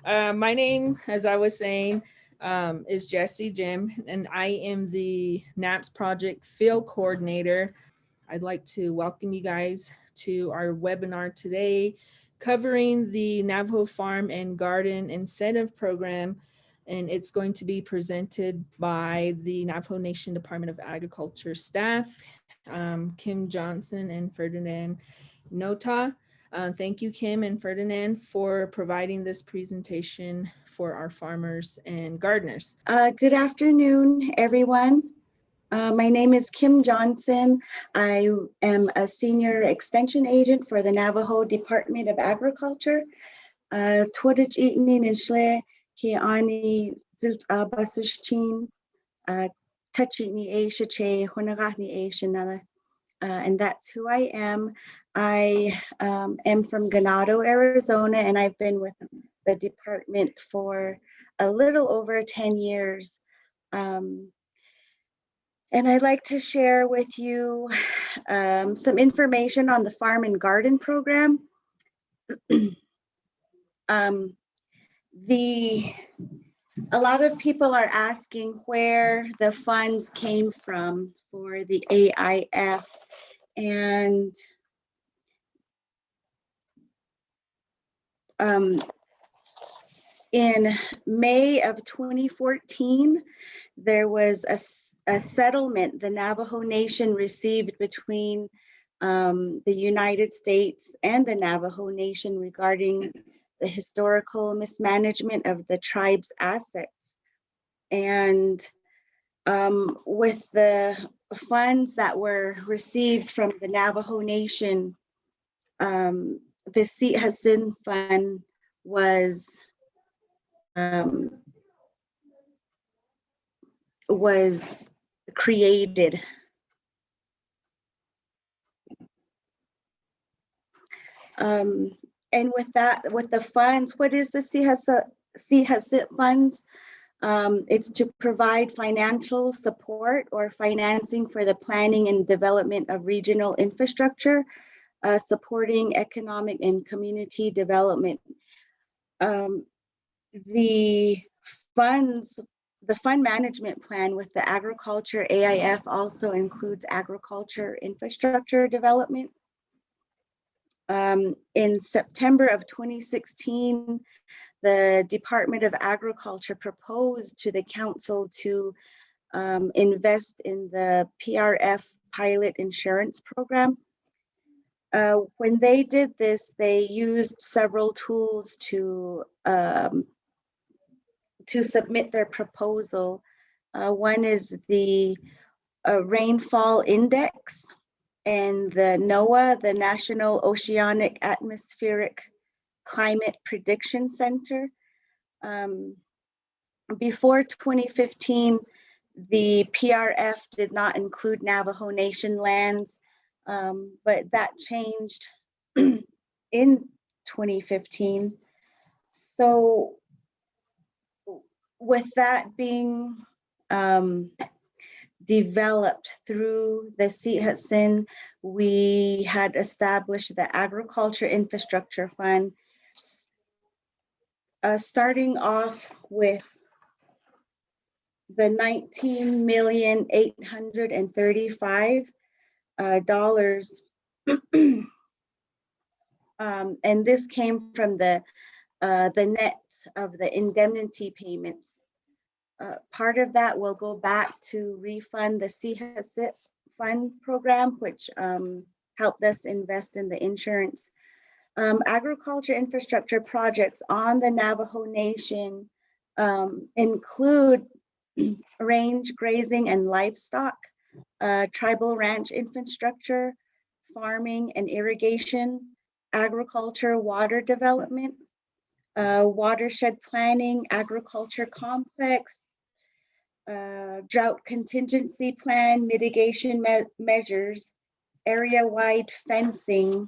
My name, as I was saying, is Jessie Jim, and I am the NAPS Project Field Coordinator. I'd like to welcome you guys to our webinar today covering the Navajo Farm and Garden Incentive Program, and it's going to be presented by the Navajo Nation Department of Agriculture staff, Kim Johnson and Ferdinand Nota. Thank you, Kim and Ferdinand, for providing this presentation for our farmers and gardeners. Good afternoon, everyone. My name is Kim Johnson. I am a senior extension agent for the Navajo Department of Agriculture. Twadich evening in Shle, ki ani zilt basishchin, touchini aisha che, honagahni aisha nala. And that's who I am. I am from Ganado, Arizona, and I've been with the department for a little over 10 years. And I'd like to share with you some information on the Farm and Garden program. A lot of people are asking where the funds came from for the AIF, and in May of 2014, there was a settlement the Navajo Nation received between the United States and the Navajo Nation regarding the historical mismanagement of the tribe's assets. And with the funds that were received from the Navajo Nation, the Seat Hasin Fund was created. And with that, with the funds, what is the CHASIT funds? It's to provide financial support or financing for the planning and development of regional infrastructure, supporting economic and community development. The fund management plan with the agriculture AIF also includes agriculture infrastructure development. In September of 2016, the Department of Agriculture proposed to the council to invest in the PRF pilot insurance program. When they did this, they used several tools to submit their proposal. One is the rainfall index, and the NOAA, the National Oceanic Atmospheric Climate Prediction Center. Before 2015, the PRF did not include Navajo Nation lands, but that changed in 2015. So with that being developed through the CHASIN, we had established the Agriculture Infrastructure Fund, starting off with the $19,835,000, and this came from the net of the indemnity payments. Part of that will go back to refund the CHASIT fund program, which helped us invest in the insurance. Agriculture infrastructure projects on the Navajo Nation include range grazing and livestock, tribal ranch infrastructure, farming and irrigation, agriculture, water development, watershed planning, agriculture complex, drought contingency plan, mitigation measures, area-wide fencing,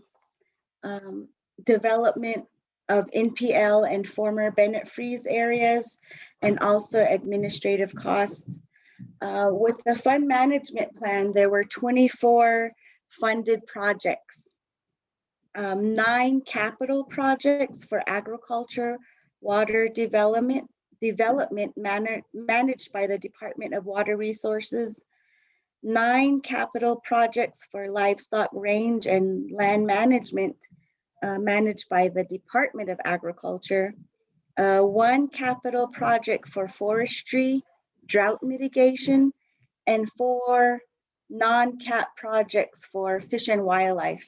development of NPL and former Bennett Freeze areas, and also administrative costs. With the fund management plan, there were 24 funded projects, 9 capital projects for agriculture, water development managed by the Department of Water Resources, 9 capital projects for livestock range and land management managed by the Department of Agriculture, 1 capital project for forestry, drought mitigation, and 4 non-cap projects for fish and wildlife.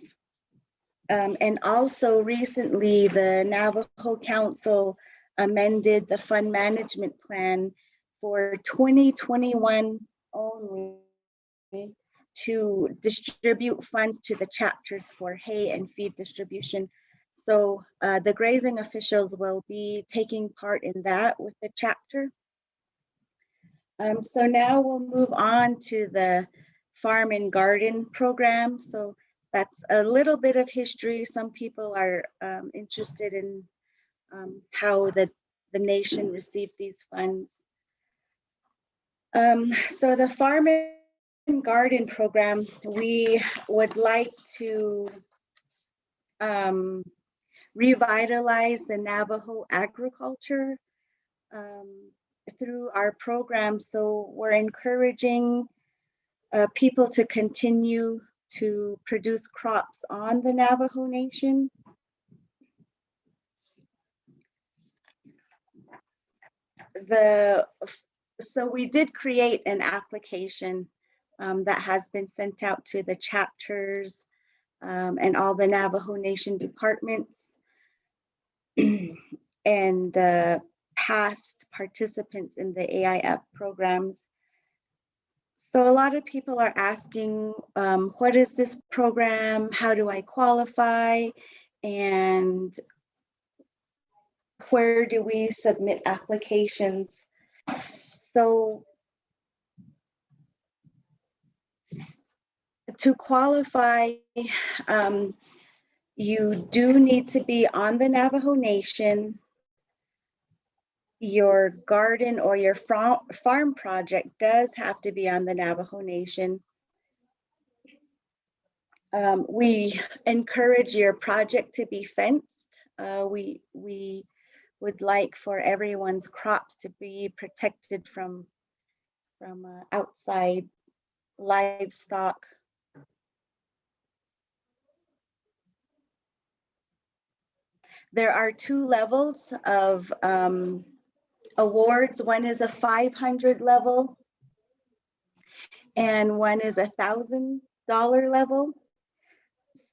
And also recently, the Navajo Council amended the fund management plan for 2021 only to distribute funds to the chapters for hay and feed distribution. So the grazing officials will be taking part in that with the chapter. So now we'll move on to the farm and garden program. So that's a little bit of history. Some people are interested in how the nation received these funds. So the farm and garden program, we would like to revitalize the Navajo agriculture through our program. So we're encouraging people to continue to produce crops on the Navajo Nation. So we did create an application that has been sent out to the chapters and all the Navajo Nation departments and past participants in the AIF programs. So a lot of people are asking, what is this program? How do I qualify? And where do we submit applications? So to qualify, you do need to be on the Navajo Nation. Your garden or your farm project does have to be on the Navajo Nation. We encourage your project to be fenced. We would like for everyone's crops to be protected from outside livestock. There are 2 levels of awards. One is a $500 level and one is a $1,000 level.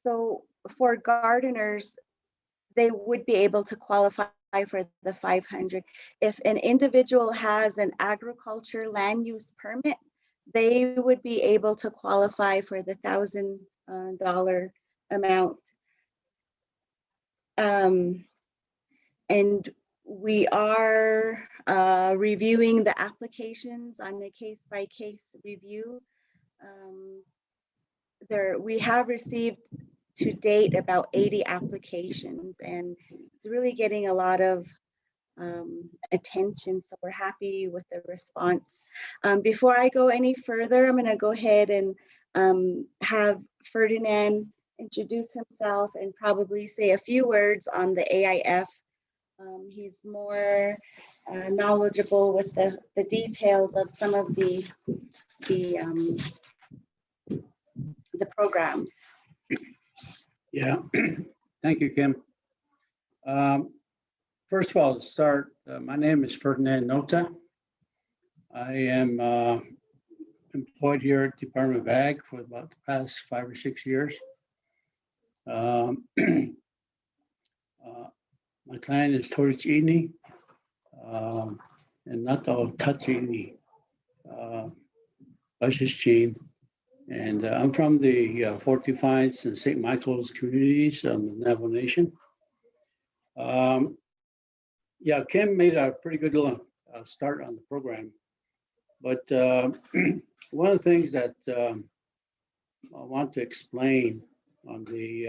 So for gardeners, they would be able to qualify for the 500. If an individual has an agriculture land use permit, they would be able to qualify for the $1,000 amount. And we are reviewing the applications on a case-by-case review. We have received to date about 80 applications, and it's really getting a lot of attention, so we're happy with the response. Before I go any further, I'm going to go ahead and have Ferdinand introduce himself and probably say a few words on the AIF. He's more knowledgeable with the details of some of the programs. Yeah, thank you, Kim. First of all, to start, my name is Ferdinand Nota. I am employed here at Department of Ag for about the past 5 or 6 years. My client is Torichini, and not all Tachini, Bashishchin. And I'm from the Fort Defiance and St. Michael's communities on the Navajo Nation. Yeah, Kim made a pretty good start on the program. But one of the things that I want to explain on the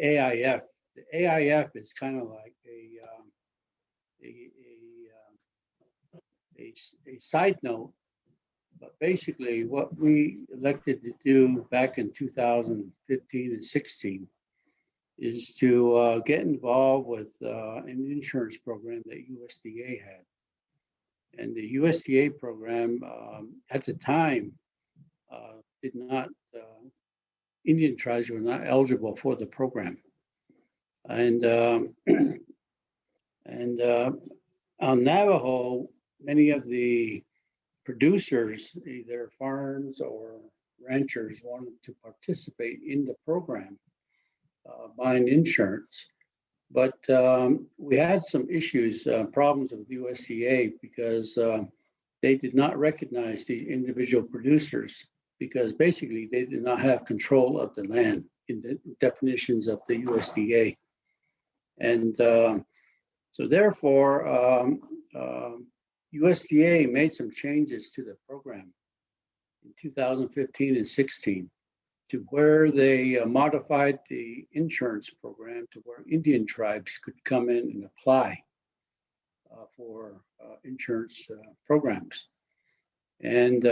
AIF, the AIF is kind of like a side note. But basically, what we elected to do back in 2015 and 16 is to get involved with an insurance program that USDA had. And the USDA program at the time did not, Indian tribes were not eligible for the program. And on Navajo, many of the producers, either farms or ranchers, wanted to participate in the program, buying insurance. But we had some issues, problems with USDA because they did not recognize the individual producers because basically they did not have control of the land in the definitions of the USDA. And so therefore, USDA made some changes to the program in 2015 and 16 to where they modified the insurance program to where Indian tribes could come in and apply for insurance programs. And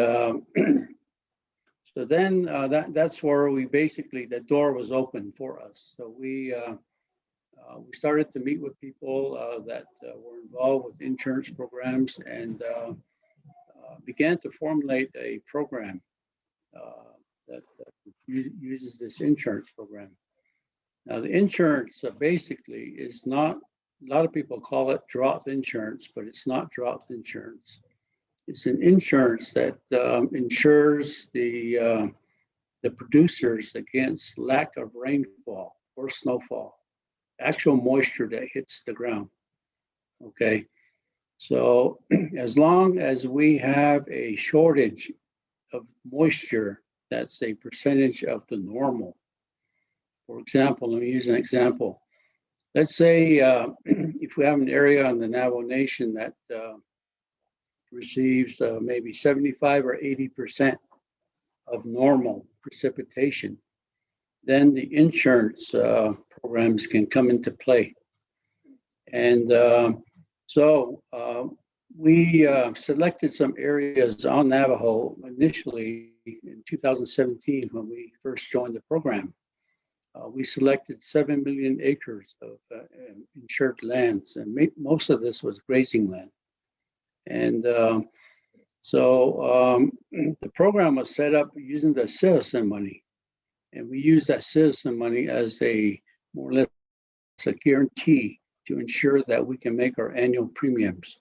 so then that's where we basically, the door was open for us. So we started to meet with people that were involved with insurance programs and began to formulate a program that uses this insurance program. Now, the insurance basically is not, a lot of people call it drought insurance, but it's not drought insurance. It's an insurance that insures the producers against lack of rainfall or snowfall, actual moisture that hits the ground. Okay, so as long as we have a shortage of moisture, that's a percentage of the normal. For example, let me use an example. Let's say if we have an area in the Navajo Nation that receives maybe 75 or 80% of normal precipitation, then the insurance programs can come into play. And so we selected some areas on Navajo initially in 2017 when we first joined the program. We selected 7 million acres of insured lands, and most of this was grazing land. And so the program was set up using the citizen money. And we use that citizen money as a more or less a guarantee to ensure that we can make our annual premiums.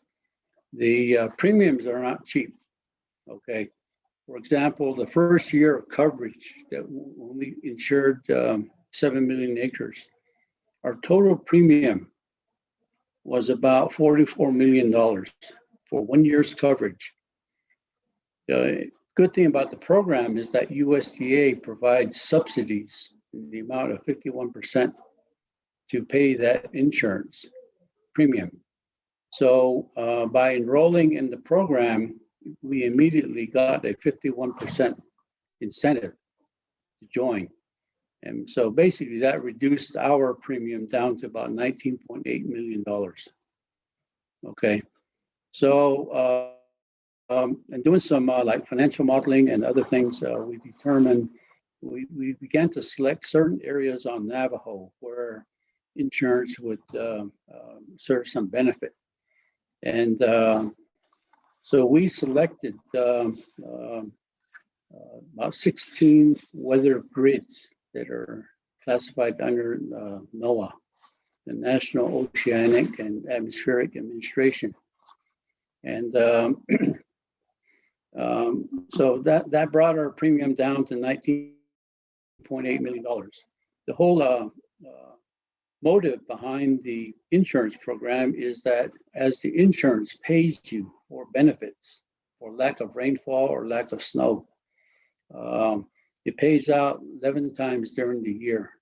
The premiums are not cheap, okay? For example, the first year of coverage that when we insured 7 million acres, our total premium was about $44 million for 1 year's coverage. The good thing about the program is that USDA provides subsidies in the amount of 51% to pay that insurance premium. So by enrolling in the program, we immediately got a 51% incentive to join. And so basically that reduced our premium down to about $19.8 million. Okay, so and doing some like financial modeling and other things, we determined, we began to select certain areas on Navajo where insurance would serve some benefit. And so we selected about 16 weather grids that are classified under NOAA, the National Oceanic and Atmospheric Administration. And so that brought our premium down to $19.8 million. The whole motive behind the insurance program is that as the insurance pays you for benefits for lack of rainfall or lack of snow, it pays out 11 times during the year,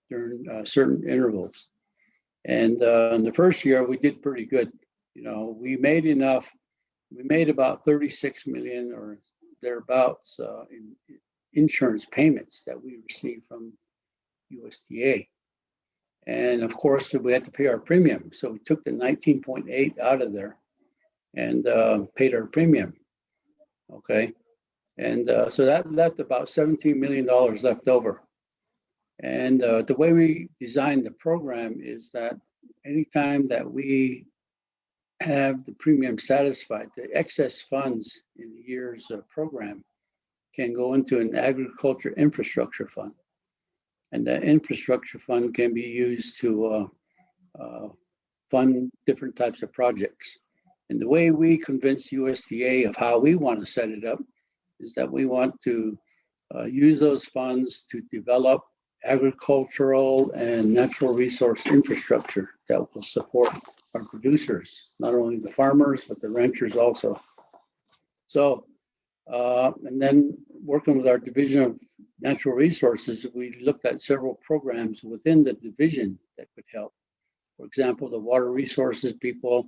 during certain intervals. And in the first year, we did pretty good. You know, we made enough. We made about 36 million or thereabouts in insurance payments that we received from USDA. And of course, we had to pay our premium. So we took the 19.8 out of there and paid our premium. Okay. And so that left about $17 million left over. And the way we designed the program is that anytime that we have the premium satisfied, the excess funds in the year's program can go into an agriculture infrastructure fund. And that infrastructure fund can be used to fund different types of projects. And the way we convince USDA of how we want to set it up is that we want to use those funds to develop agricultural and natural resource infrastructure that will support our producers, not only the farmers, but the ranchers also. So, and then working with our Division of Natural Resources, we looked at several programs within the division that could help. For example, the water resources people,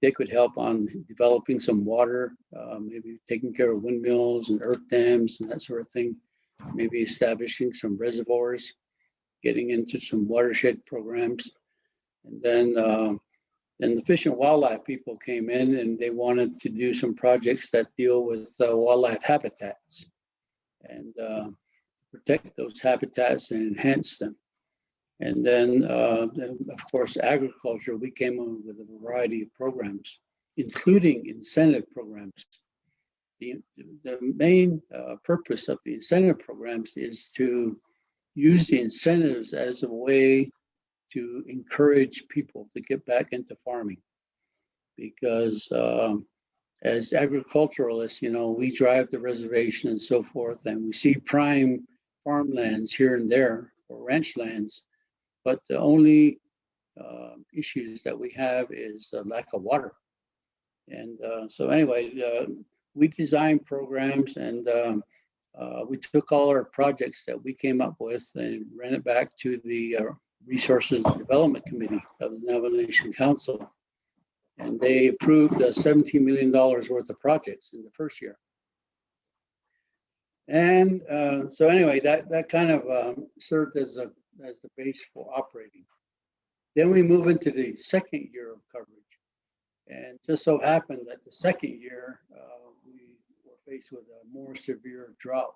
they could help on developing some water, maybe taking care of windmills and earth dams and that sort of thing. Maybe establishing some reservoirs, getting into some watershed programs. And then the Fish and Wildlife people came in and they wanted to do some projects that deal with wildlife habitats and protect those habitats and enhance them. And then, of course, agriculture, we came up with a variety of programs, including incentive programs. The main purpose of the incentive programs is to use the incentives as a way to encourage people to get back into farming. Because as agriculturalists, you know, we drive the reservation and so forth, and we see prime farmlands here and there or ranch lands, but the only issues that we have is the lack of water. And so anyway, we designed programs and we took all our projects that we came up with and ran it back to the Resources Development Committee of the Navajo Nation Council. And they approved $17 million worth of projects in the first year. And so anyway, that kind of served as the base for operating. Then we move into the second year of coverage. And just so happened that the second year, we were faced with a more severe drought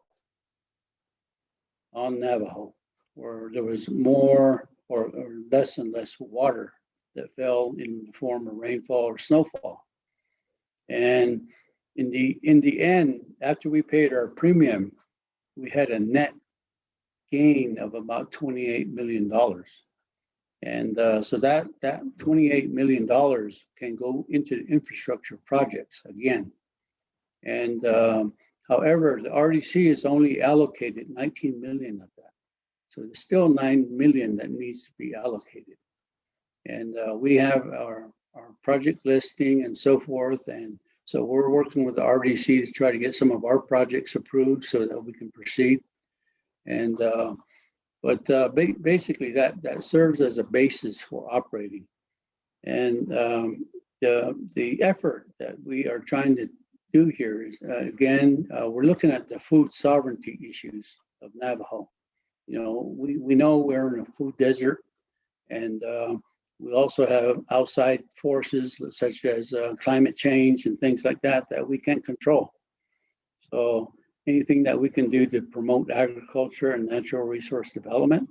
on Navajo, where there was more or less and less water that fell in the form of rainfall or snowfall. And in the end, after we paid our premium, we had a net gain of about $28 million. And so that $28 million can go into infrastructure projects again. And however, the RDC has only allocated 19 million of that. So there's still 9 million that needs to be allocated. And we have our project listing and so forth. And so we're working with the RDC to try to get some of our projects approved so that we can proceed. And but basically that serves as a basis for operating. And the effort that we are trying to do here is, again, we're looking at the food sovereignty issues of Navajo. You know, we know we're in a food desert, and we also have outside forces such as climate change and things like that we can't control. So anything that we can do to promote agriculture and natural resource development,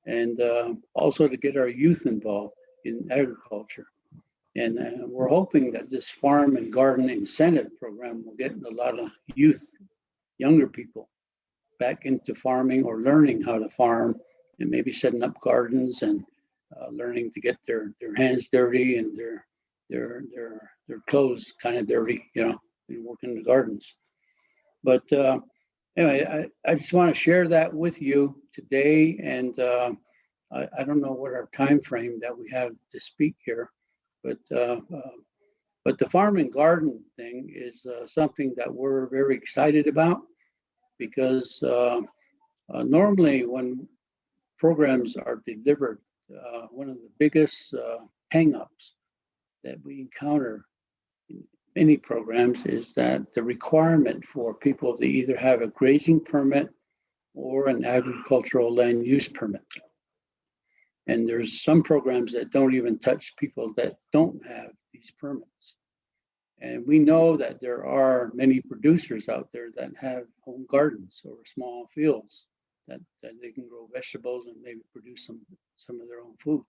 and also to get our youth involved in agriculture. And we're hoping that this farm and garden incentive program will get a lot of youth, younger people, back into farming or learning how to farm, and maybe setting up gardens and learning to get their hands dirty and their clothes kind of dirty, you know, and working in the gardens. But anyway, I just want to share that with you today, and I don't know what our time frame that we have to speak here, but the farm and garden thing is something that we're very excited about, because normally when programs are delivered, one of the biggest hang-ups that we encounter in many programs is that the requirement for people to either have a grazing permit or an agricultural land use permit. And there's some programs that don't even touch people that don't have these permits. And we know that there are many producers out there that have home gardens or small fields. that they can grow vegetables and maybe produce some of their own food.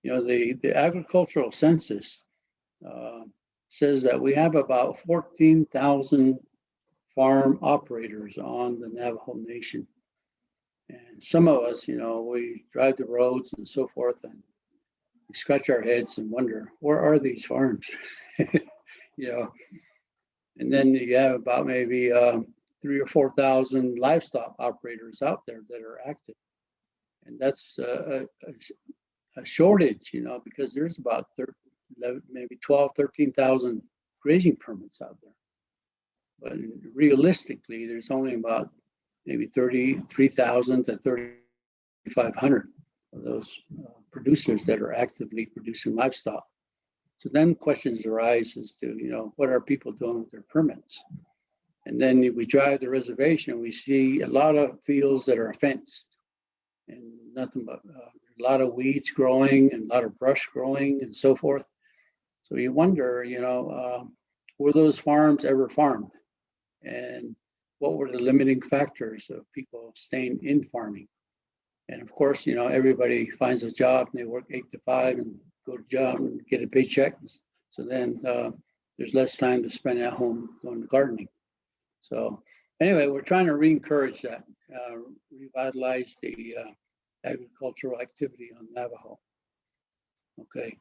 You know, the agricultural census says that we have about 14,000 farm operators on the Navajo Nation. And some of us, you know, we drive the roads and so forth, and we scratch our heads and wonder, where are these farms? You know, and then you have about maybe 3,000 or 4,000 livestock operators out there that are active. And that's a shortage, you know, because there's about 12,000, 13,000 grazing permits out there. But realistically, there's only about maybe 33,000 to 3,500 of those producers that are actively producing livestock. So then questions arise as to, you know, what are people doing with their permits? And then we drive the reservation and we see a lot of fields that are fenced and nothing but a lot of weeds growing and a lot of brush growing and so forth. So you wonder, you know, were those farms ever farmed? And what were the limiting factors of people staying in farming? And of course, you know, everybody finds a job and they work 8 to 5 and go to job and get a paycheck. So then there's less time to spend at home going to gardening. So anyway, we're trying to re-encourage that, revitalize the agricultural activity on Navajo. Okay.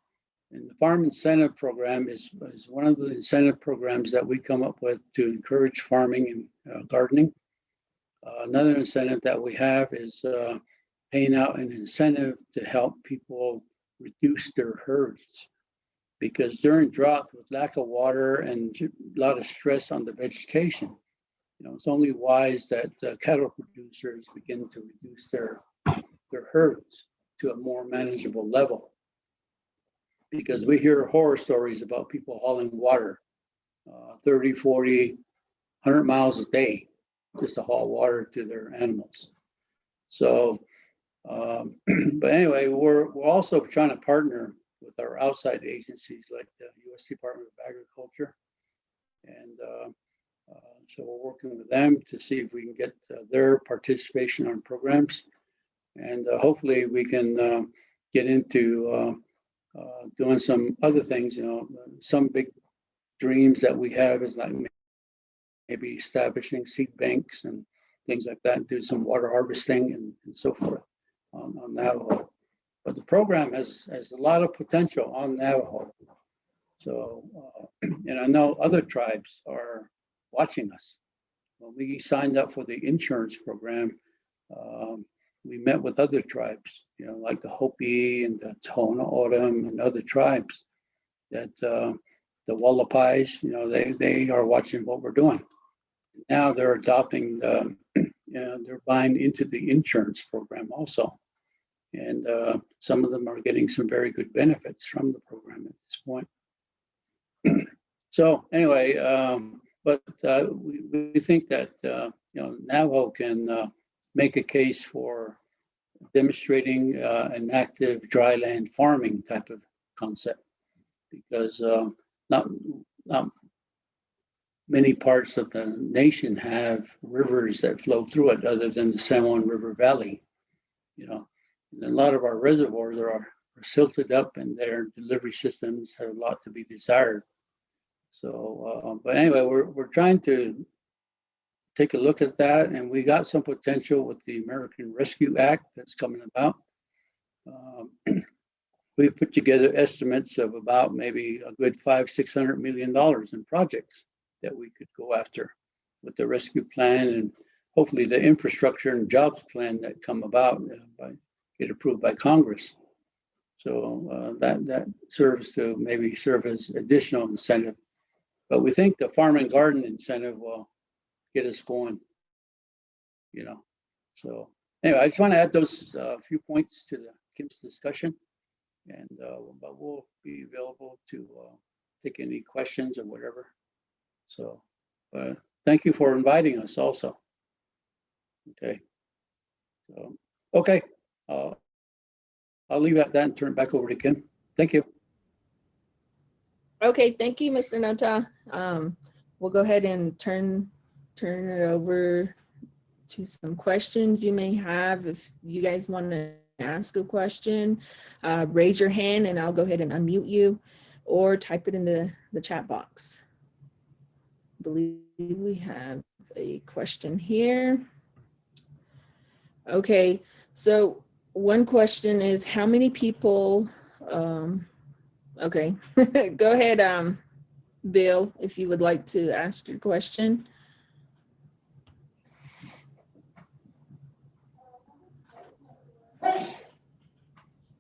And the Farm Incentive Program is one of the incentive programs that we come up with to encourage farming and gardening. Another incentive that we have is paying out an incentive to help people reduce their herds. Because during drought, with lack of water and a lot of stress on the vegetation, you know, it's only wise that cattle producers begin to reduce their herds to a more manageable level. Because we hear horror stories about people hauling water 30, 40, 100 miles a day just to haul water to their animals. So, but anyway, we're also trying to partner with our outside agencies like the U.S. Department of Agriculture. And so we're working with them to see if we can get their participation on programs. And hopefully we can get into doing some other things. You know, some big dreams that we have is like maybe establishing seed banks and things like that, and do some water harvesting and so forth on Navajo. But the program has a lot of potential on Navajo. So, and I know other tribes are watching us. When we signed up for the insurance program, we met with other tribes, you know, like the Hopi and the Tohono O'odham and other tribes that the Wallapais, you know, they are watching what we're doing. Now they're adopting, you know, they're buying into the insurance program also. And some of them are getting some very good benefits from the program at this point. So anyway, but we think that, you know, Navajo can make a case for demonstrating an active dry land farming type of concept, because not many parts of the nation have rivers that flow through it other than the San Juan River Valley, you know. And a lot of our reservoirs are silted up and their delivery systems have a lot to be desired. So, but anyway, we're trying to take a look at that, and we got some potential with the American Rescue Act that's coming about. We put together estimates of about maybe a good $500-600 million in projects that we could go after with the rescue plan, and hopefully the infrastructure and jobs plan that come about get approved by Congress. So that serves to maybe serve as additional incentive. But we think the farm and garden incentive will get us going, you know. So anyway, I just want to add those few points to Kim's discussion, and but we'll be available to take any questions or whatever. So thank you for inviting us also. Okay. So, okay. I'll leave at that and turn it back over to Kim. Thank you. Okay, thank you, Mr. Nota. We'll go ahead and turn it over to some questions you may have. If you guys want to ask a question, raise your hand and I'll go ahead and unmute you, or type it in the chat box. I believe we have a question here. Okay, so one question is, how many people, okay, go ahead, Bill, if you would like to ask your question.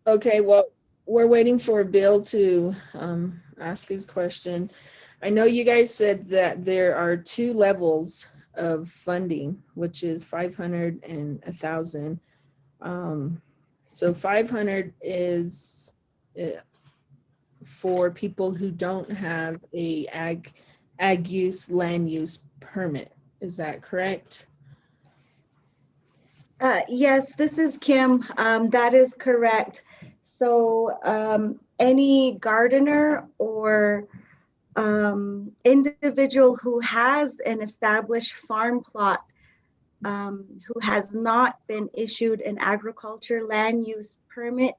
Okay, well, we're waiting for Bill to ask his question. I know you guys said that there are 2 levels of funding, which is 500 and 1,000. So 500 is for people who don't have a ag use land use permit. Is that correct? Yes, this is Kim. That is correct. So any gardener or individual who has an established farm plot who has not been issued an agriculture land use permit,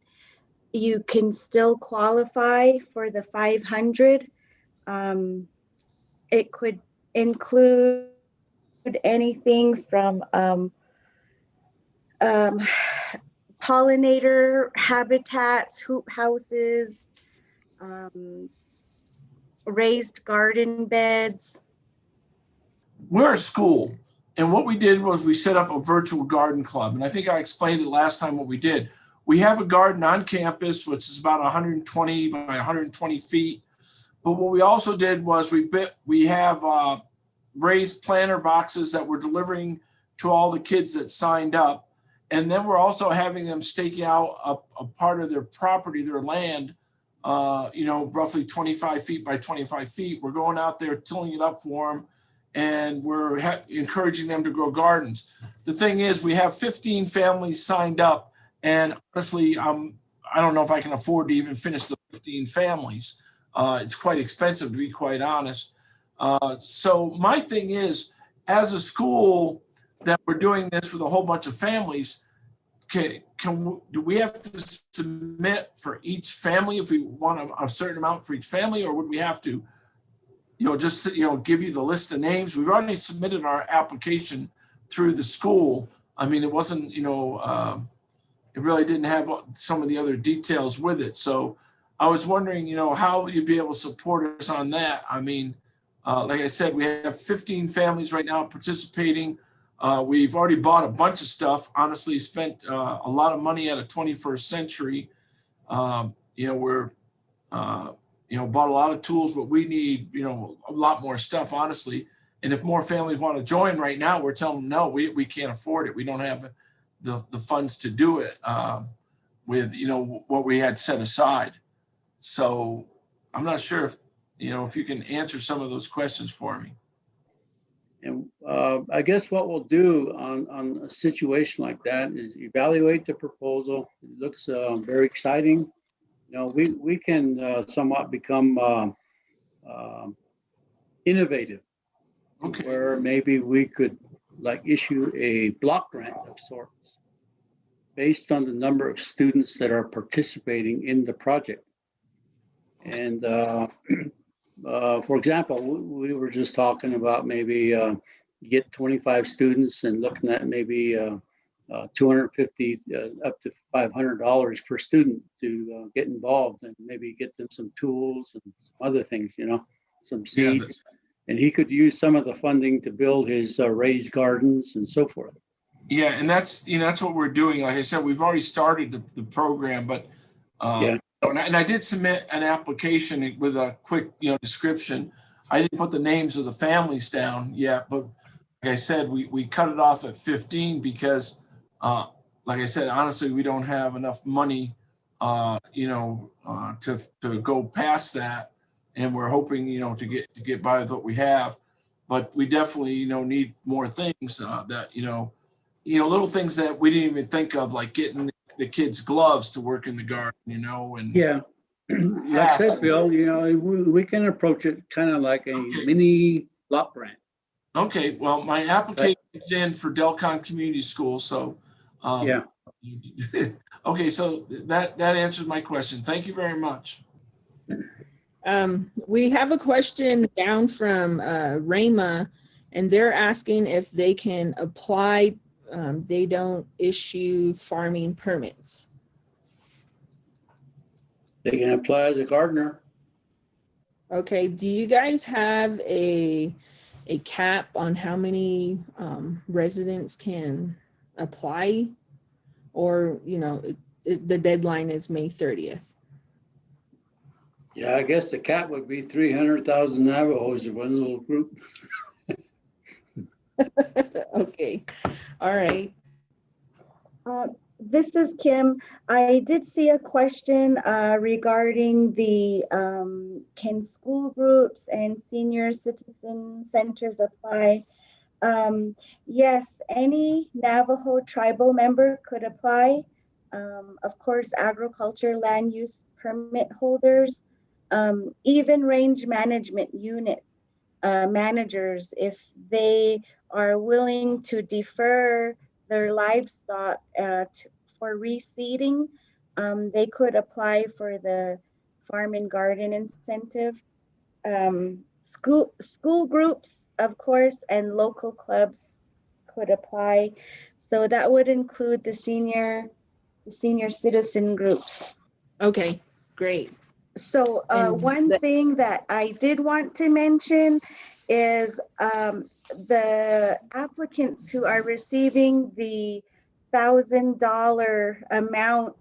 you can still qualify for the 500. It could include anything from pollinator habitats, hoop houses, raised garden beds. We're a school, and what we did was we set up a virtual garden club. And I think I explained it last time what we did. We have a garden on campus, which is about 120 by 120 feet. But what we also did was we have raised planter boxes that we're delivering to all the kids that signed up. And then we're also having them staking out a part of their property, their land, roughly 25 feet by 25 feet. We're going out there, tilling it up for them, and we're encouraging them to grow gardens. The thing is, we have 15 families signed up, and honestly, I don't know if I can afford to even finish the 15 families. It's quite expensive, to be quite honest. So my thing is, as a school that we're doing this with a whole bunch of families, do we have to submit for each family if we want a certain amount for each family, or would we have to, just give you the list of names? We've already submitted our application through the school. I mean, it wasn't, it really didn't have some of the other details with it. So I was wondering, how you'd be able to support us on that. I mean, like I said, we have 15 families right now participating. We've already bought a bunch of stuff, honestly spent a lot of money at a 21st century. We're, bought a lot of tools, but we need, a lot more stuff, honestly. And if more families want to join right now, we're telling them, no, we can't afford it. We don't have the funds to do it with, what we had set aside. So I'm not sure if you can answer some of those questions for me. And I guess what we'll do on a situation like that is evaluate the proposal. It looks very exciting. We can somewhat become innovative, Okay. where maybe we could issue a block grant of sorts based on the number of students that are participating in the project. And for example, we were just talking about maybe get 25 students and looking at maybe $250 up to $500 per student to get involved, and maybe get them some tools and some other things, some seeds. Yeah, and he could use some of the funding to build his raised gardens and so forth. Yeah, and that's what we're doing. Like I said, we've already started the program, but yeah. And I did submit an application with a quick, description. I didn't put the names of the families down yet, but like I said, we cut it off at 15 because, like I said, honestly, we don't have enough money, to go past that, and we're hoping, to get by with what we have, but we definitely, need more things that, little things that we didn't even think of, like getting the kids gloves to work in the garden, and yeah. Like I said, Bill, we can approach it kind of like a mini block grant. Okay, well, my application is in for Delcon Community School, so. Yeah. Okay, so that answers my question. Thank you very much. We have a question down from Rama, and they're asking if they can apply. They don't issue farming permits. They can apply as a gardener. Okay, do you guys have a cap on how many residents can apply? Or, you know, the deadline is May 30th. Yeah, I guess the cap would be 300,000 Navajos in one little group. Okay, all right. This is Kim. I did see a question regarding the can school groups and senior citizen centers apply? Yes, any Navajo tribal member could apply. Of course, agriculture land use permit holders, even range management unit managers, if they are willing to defer their livestock for reseeding, they could apply for the farm and garden incentive. School groups, of course, and local clubs could apply. So that would include the senior citizen groups. Okay, great. So one thing that I did want to mention is the applicants who are receiving the $1,000 amount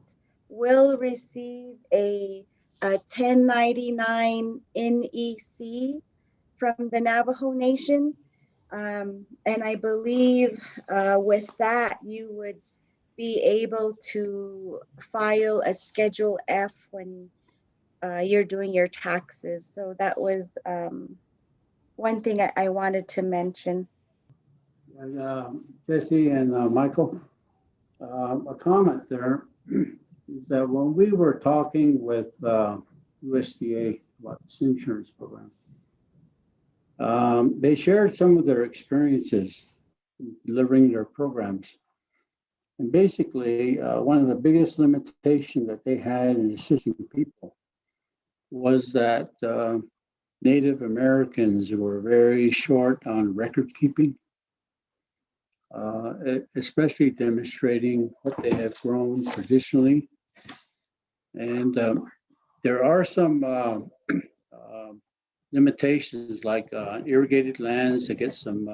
will receive a 1099 NEC from the Navajo Nation. And I believe with that, you would be able to file a Schedule F when you're doing your taxes. So that was one thing I wanted to mention. And Jesse and Michael, a comment there is that when we were talking with USDA about this insurance program, they shared some of their experiences in delivering their programs. And basically, one of the biggest limitations that they had in assisting people was that Native Americans were very short on record keeping, especially demonstrating what they have grown traditionally. And there are some limitations like irrigated lands to get some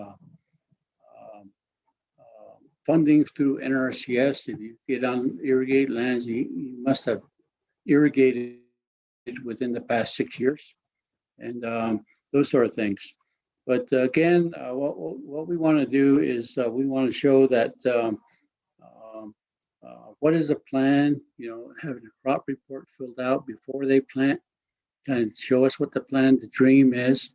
funding through NRCS. If you get on irrigated lands, you must have irrigated within the past 6 years, and those sort of things. But again, what we want to do is we want to show that what is the plan, having a crop report filled out before they plant, kind of show us what the plan, the dream is.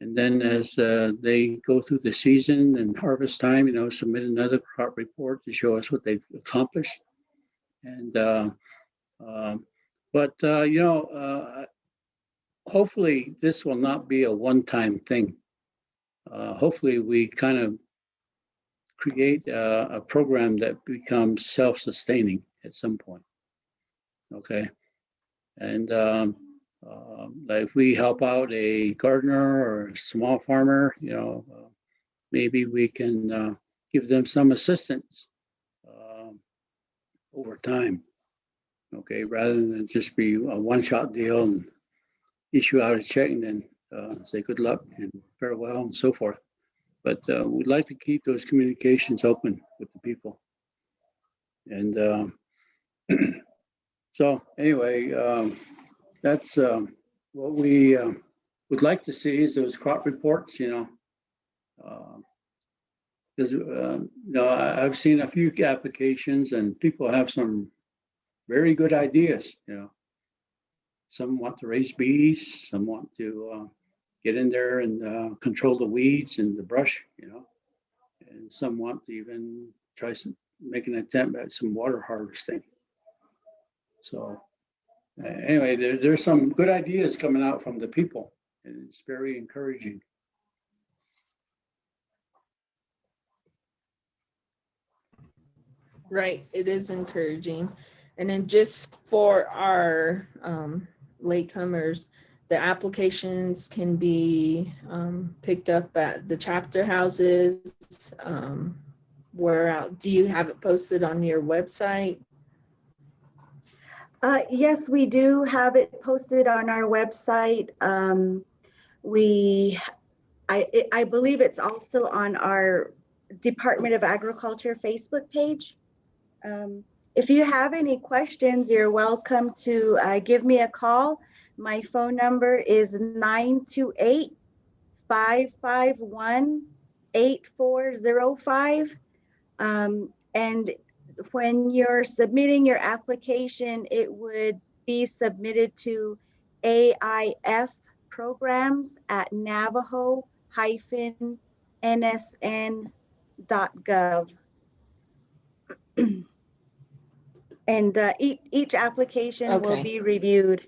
And then as they go through the season and harvest time, submit another crop report to show us what they've accomplished. And hopefully this will not be a one-time thing. Hopefully we kind of create a program that becomes self-sustaining at some point. Okay. And like if we help out a gardener or a small farmer, maybe we can give them some assistance over time. Okay, rather than just be a one-shot deal and issue out a check and then say good luck and farewell and so forth. But we'd like to keep those communications open with the people. And so anyway, that's what we would like to see is those crop reports, because I've seen a few applications and people have some very good ideas. Some want to raise bees, some want to get in there and control the weeds and the brush, and some want to even try make an attempt at some water harvesting. So anyway, there's some good ideas coming out from the people, and it's very encouraging. Right, it is encouraging. And then just for our latecomers, the applications can be picked up at the chapter houses. Do you have it posted on your website? Yes, we do have it posted on our website. I believe it's also on our Department of Agriculture Facebook page. If you have any questions, you're welcome to give me a call. My phone number is 928-551-8405. And when you're submitting your application, it would be submitted to AIF-programs@navajo-nsn.gov. And each application will Okay. be reviewed.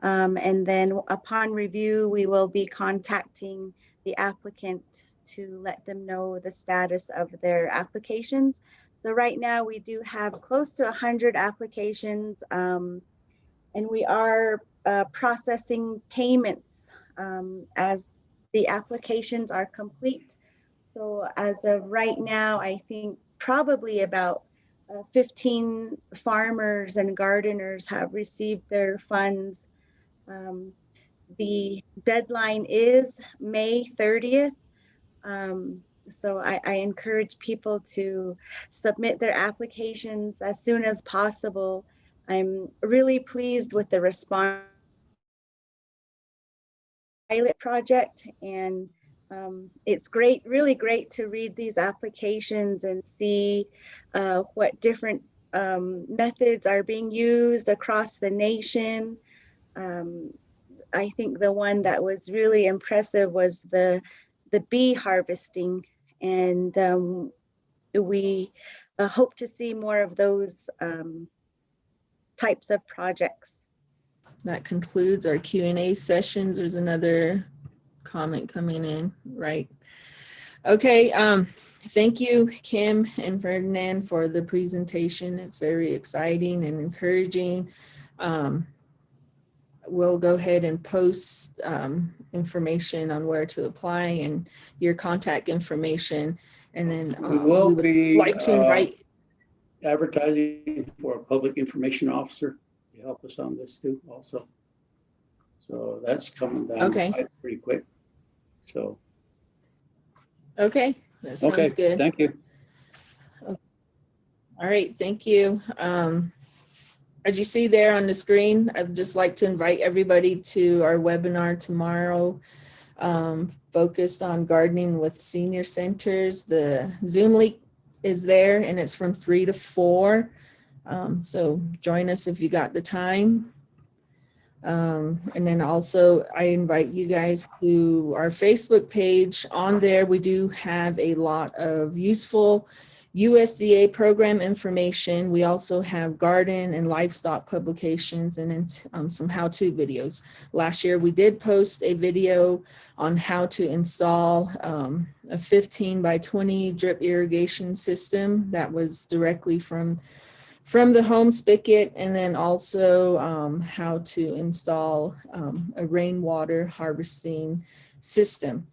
And then upon review, we will be contacting the applicant to let them know the status of their applications. So right now we do have close to 100 applications, and we are processing payments as the applications are complete. So as of right now, I think probably about 15 farmers and gardeners have received their funds. The deadline is May 30th. So I encourage people to submit their applications as soon as possible. I'm really pleased with the response pilot project, and it's great, really great to read these applications and see what different methods are being used across the nation. I think the one that was really impressive was the bee harvesting, and we hope to see more of those types of projects. That concludes our Q&A sessions. There's another comment coming in, right? Okay, thank you, Kim and Ferdinand, for the presentation. It's very exciting and encouraging. We'll go ahead and post information on where to apply and your contact information. And then We will we would be like to invite advertising for a public information officer to help us on this too also. So that's coming down the pipe pretty quick. So. Okay, that sounds Okay, good. thank you. All right, thank you. As you see there on the screen, I'd just like to invite everybody to our webinar tomorrow, focused on gardening with senior centers. The Zoom link is there and it's from 3 to 4. So join us if you got the time. And then also I invite you guys to our Facebook page. On there, we do have a lot of useful USDA program information. We also have garden and livestock publications and then some how-to videos. Last year, we did post a video on how to install a 15 by 20 drip irrigation system that was directly from the home spigot, and then also how to install a rainwater harvesting system.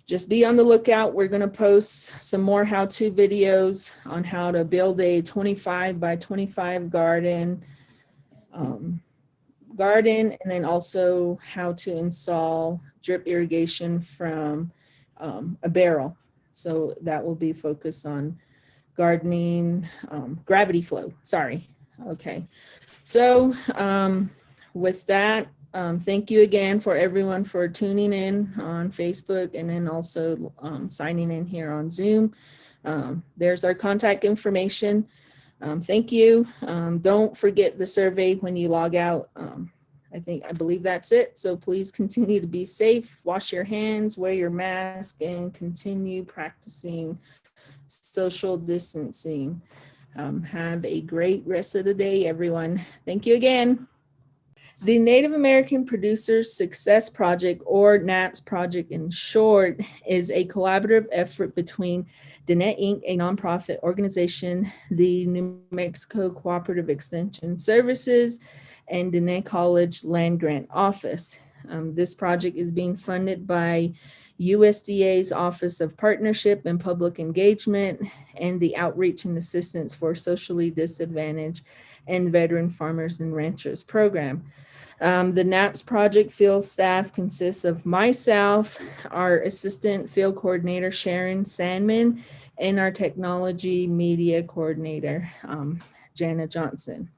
Just be on the lookout. We're going to post some more how-to videos on how to build a 25 by 25 garden, and then also how to install drip irrigation from a barrel. So that will be focused on gardening, gravity flow, sorry. Okay, so with that, thank you again for everyone for tuning in on Facebook and then also signing in here on Zoom. There's our contact information. Thank you. Don't forget the survey when you log out. I believe that's it. So please continue to be safe, wash your hands, wear your mask, and continue practicing social distancing. Have a great rest of the day, everyone. Thank you again. The Native American Producers Success Project, or NAPS project in short, is a collaborative effort between DNET Inc., a nonprofit organization, the New Mexico Cooperative Extension Services, and DNET College Land Grant Office. This project is being funded by USDA's Office of Partnership and Public Engagement and the Outreach and Assistance for Socially Disadvantaged and Veteran Farmers and Ranchers program. The NAPS project field staff consists of myself, our assistant field coordinator, Sharon Sandman, and our technology media coordinator, Jana Johnson.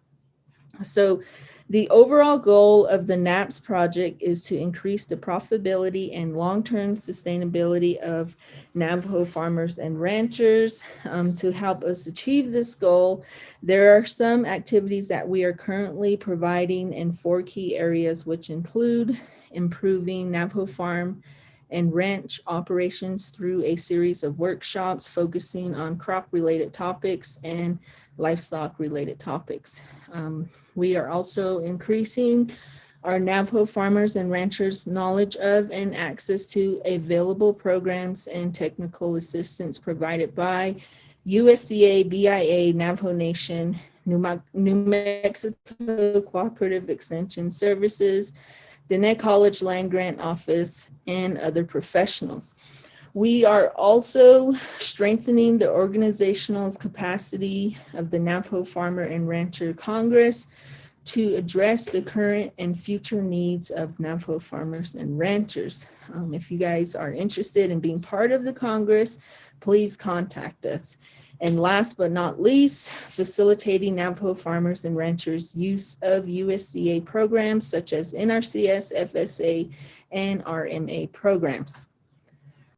So the overall goal of the NAPS project is to increase the profitability and long-term sustainability of Navajo farmers and ranchers. To help us achieve this goal, there are some activities that we are currently providing in 4 key areas, which include improving Navajo farm and ranch operations through a series of workshops focusing on crop-related topics and livestock-related topics. We are also increasing our Navajo farmers and ranchers' knowledge of and access to available programs and technical assistance provided by USDA, BIA, Navajo Nation, New Mexico Cooperative Extension Services, DNET College Land Grant Office, and other professionals. We are also strengthening the organizational capacity of the Navajo Farmer and Rancher Congress to address the current and future needs of Navajo farmers and ranchers. If you guys are interested in being part of the Congress, please contact us. And last but not least, facilitating Navajo farmers and ranchers' use of USDA programs such as NRCS, FSA, and RMA programs.